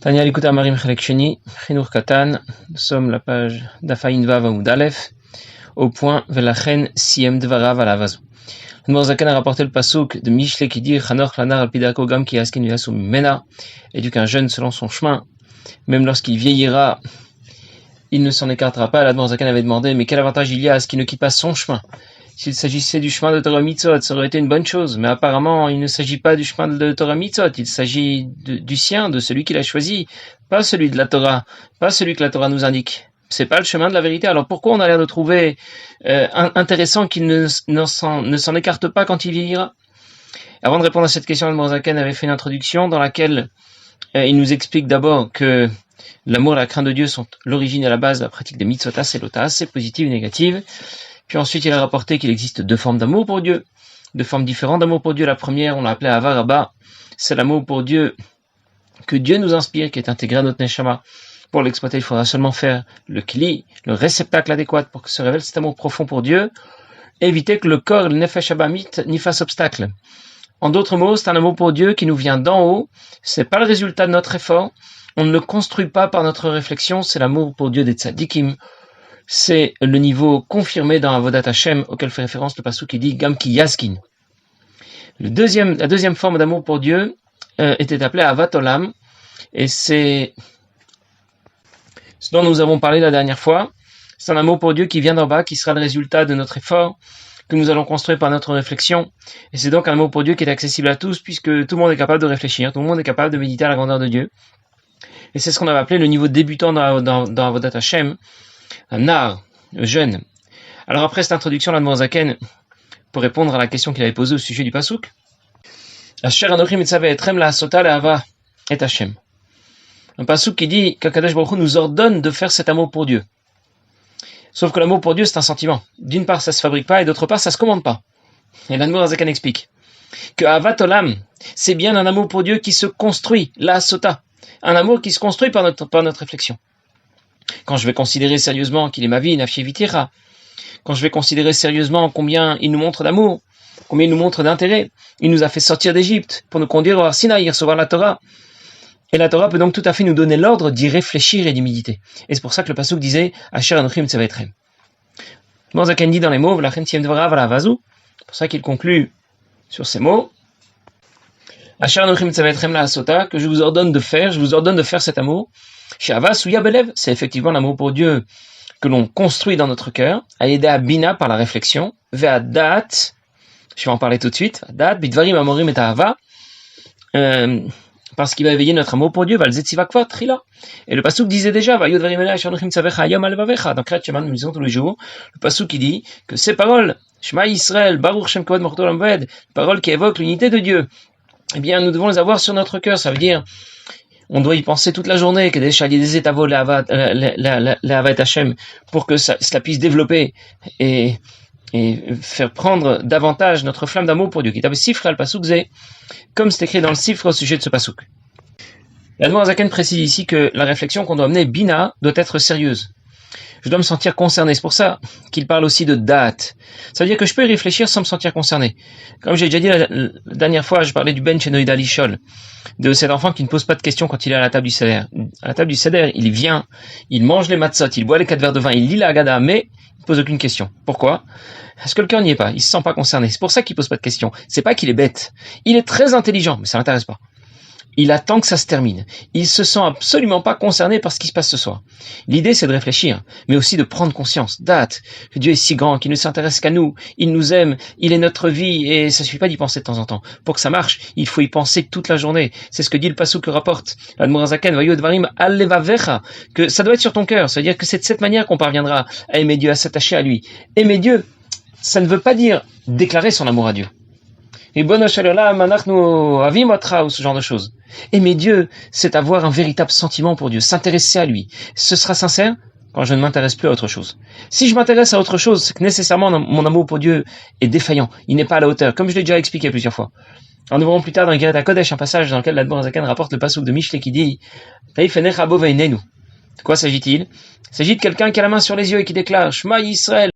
Tania Likuta Marim Chelek Sheni, Chinur Katan, nous sommes la page d'Afaïn Vav Amoud Aleph, au point Velachen Siem Dvarav Alavazu. Le Morzaken a rapporté le pasouk de Mishle qui dit Chanoch Lanar Alpidako Gam Ki Askin Viasu Mena, éduque un jeune selon son chemin, même lorsqu'il vieillira, il ne s'en écartera pas. L'Admorzaken avait demandé mais quel avantage il y a à ce qu'il ne quitte pas son chemin? S'il s'agissait du chemin de Torah Mitzvot, ça aurait été une bonne chose, mais apparemment, il ne s'agit pas du chemin de Torah Mitzvot, il s'agit du sien, de celui qu'il a choisi, pas celui de la Torah, pas celui que la Torah nous indique. C'est pas le chemin de la vérité. Alors pourquoi on a l'air de trouver intéressant qu'il ne s'en écarte pas quand il vieillira? Avant de répondre à cette question, Admorzaken avait fait une introduction dans laquelle il nous explique d'abord que l'amour et la crainte de Dieu sont l'origine et la base de la pratique des mitzvot et lotas, c'est positive et négative. Puis ensuite, il a rapporté qu'il existe deux formes d'amour pour Dieu, deux formes différentes d'amour pour Dieu. La première, on l'a appelée Ava Rabba, c'est l'amour pour Dieu que Dieu nous inspire, qui est intégré à notre Neshama. Pour l'exploiter, il faudra seulement faire le kli, le réceptacle adéquat pour que se révèle cet amour profond pour Dieu, et éviter que le corps, le nefesh abamit, n'y fasse obstacle. En d'autres mots, c'est un amour pour Dieu qui nous vient d'en haut, c'est pas le résultat de notre effort, on ne le construit pas par notre réflexion, c'est l'amour pour Dieu des tzadikim. C'est le niveau confirmé dans Avodat Hashem auquel fait référence le pasuk qui dit Gam ki yaskin. La deuxième forme d'amour pour Dieu était appelée Avat Olam, et c'est ce dont nous avons parlé la dernière fois. C'est un amour pour Dieu qui vient d'en bas, qui sera le résultat de notre effort, que nous allons construire par notre réflexion. Et c'est donc un amour pour Dieu qui est accessible à tous, puisque tout le monde est capable de réfléchir, tout le monde est capable de méditer à la grandeur de Dieu. Et c'est ce qu'on avait appelé le niveau débutant dans Avodat Hashem, un nar, jeune. Alors après cette introduction, l'Admorzaken, pour répondre à la question qu'il avait posée au sujet du pasouk, Asher Anochim Mitzaveh Etrem la Sota Le'ava et Hashem. Un pasouk qui dit qu'Akadosh Baruch Hu nous ordonne de faire cet amour pour Dieu. Sauf que l'amour pour Dieu, c'est un sentiment. D'une part, ça se fabrique pas, et d'autre part, ça se commande pas. Et l'Admorzaken explique que Avat Olam, c'est bien un amour pour Dieu qui se construit, la Sota. Un amour qui se construit par notre réflexion. Quand je vais considérer sérieusement qu'il est ma vie, Nafshevitira, quand je vais considérer sérieusement combien il nous montre d'amour, combien il nous montre d'intérêt, il nous a fait sortir d'Égypte pour nous conduire au Sinaï, recevoir la Torah. Et la Torah peut donc tout à fait nous donner l'ordre d'y réfléchir et d'y méditer. Et c'est pour ça que le pasuk disait Asher Anochim Tzaveh Etrem. Morzaken dit dans les mots V'lachen Siem Dvarav Alavazu. C'est pour ça qu'il conclut sur ces mots Asher Anochim Tzaveh Etrem la Sota, que je vous ordonne de faire cet amour. Shava Souya Belev, c'est effectivement l'amour pour Dieu que l'on construit dans notre cœur, Aïda Bina par la réflexion, Ve'adat, je vais en parler tout de suite, Adat, Bidvarim Amorim et Ahava, parce qu'il va éveiller notre amour pour Dieu, Valzetziva Kvar Trila. Et le pasuk disait déjà, Vayodvarim Elai Shanochim Tzavecha Hayom Alevavecha, dans Kriyat Shema, nous lisons tous les jours, le pasuk qui dit que ces paroles, Shema Yisrael, Baruch Shem Kavod Morto Lamved, paroles qui évoquent l'unité de Dieu, eh bien, nous devons les avoir sur notre cœur, ça veut dire, on doit y penser toute la journée, que des étavos la Hashem, pour que cela puisse développer et faire prendre davantage notre flamme d'amour pour Dieu. Qui est sifra al pasuk zé, comme c'est écrit dans le sifra au sujet de ce pasuk. L'Admorzaken précise ici que la réflexion qu'on doit mener, bina, doit être sérieuse. Je dois me sentir concerné. C'est pour ça qu'il parle aussi de date. Ça veut dire que je peux y réfléchir sans me sentir concerné. Comme j'ai déjà dit la dernière fois, je parlais du Ben Chenoïda Lishol, de cet enfant qui ne pose pas de questions quand il est à la table du Seder. À la table du Seder, il vient, il mange les matzot, il boit les 4 verres de vin, il lit la Haggadah, mais il ne pose aucune question. Pourquoi? Parce que le cœur n'y est pas, il se sent pas concerné. C'est pour ça qu'il pose pas de questions. C'est pas qu'il est bête. Il est très intelligent, mais ça l'intéresse pas. Il attend que ça se termine. Il se sent absolument pas concerné par ce qui se passe ce soir. L'idée, c'est de réfléchir, mais aussi de prendre conscience, date, que Dieu est si grand, qu'il ne s'intéresse qu'à nous, il nous aime, il est notre vie, et ça suffit pas d'y penser de temps en temps. Pour que ça marche, il faut y penser toute la journée. C'est ce que dit le pasuk que rapporte l'Admorzaken, Vayodvarim Alevavecha, que ça doit être sur ton cœur. Ça veut dire que c'est de cette manière qu'on parviendra à aimer Dieu, à s'attacher à lui. Aimer Dieu, ça ne veut pas dire déclarer son amour à Dieu. Et bon Shalom, Manachnu Avimatra ou ce genre de choses. Aimer Dieu, c'est avoir un véritable sentiment pour Dieu, s'intéresser à lui. Ce sera sincère quand je ne m'intéresse plus à autre chose. Si je m'intéresse à autre chose, c'est que nécessairement mon amour pour Dieu est défaillant. Il n'est pas à la hauteur, comme je l'ai déjà expliqué plusieurs fois. En nous verrons plus tard dans Geret HaKodesh un passage dans lequel l'Admorzaken rapporte le pasuk de Mishle qui dit Taïfenech Abo Veinenu. De quoi s'agit-il? Il s'agit de quelqu'un qui a la main sur les yeux et qui déclare Shema Yisrael.